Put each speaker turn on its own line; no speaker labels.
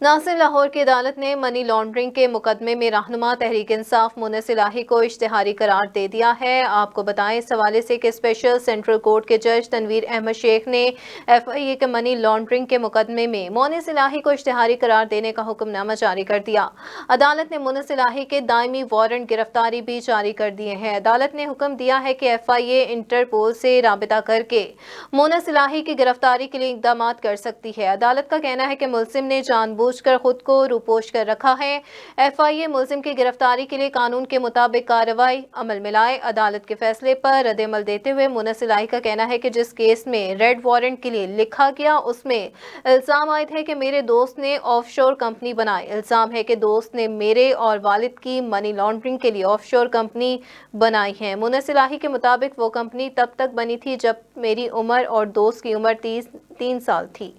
नासिर लाहौर की अदालत ने मनी लॉन्ड्रिंग के मुकदमे में रहनुमा तहरीक इंसाफ मुनस इलाही को इश्तिहारी करार दे दिया है। आपको बताएं इस हवाले से कि स्पेशल सेंट्रल कोर्ट के जज तनवीर अहमद शेख ने FIA के मनी लॉन्ड्रिंग के मुकदमे में मुनस इलाही को इश्तिहारी करार देने का हुक्मनामा जारी कर दिया। अदालत ने मुनस इलाही के दायमी वारंट गिरफ्तारी भी जारी कर दिए हैं। अदालत ने हुक्म दिया है कि FIA इंटरपोल से राबिता करके मुनस इलाही की गिरफ्तारी के लिए इकदाम कर सकती है। अदालत का कहना है कि मुलजिम ने जानबूझकर खुद को रूपोश कर रखा है। FIA मुलजिम की गिरफ्तारी के लिए कानून के मुताबिक कार्रवाई अमल में लाए। अदालत के फैसले पर रद्द-ए-अमल देते हुए मुनस इलाही का कहना है कि जिस केस में रेड वारंट के लिए लिखा गया उसमें इल्जाम आयद है कि मेरे दोस्त ने ऑफशोर कंपनी बनाई। इल्जाम है कि दोस्त ने मेरे और वालिद की मनी लॉन्ड्रिंग के लिए ऑफशोर कंपनी बनाई है। मुनस इलाही के मुताबिक वो कंपनी तब तक बनी थी जब मेरी उम्र और दोस्त की उम्र 3 साल थी।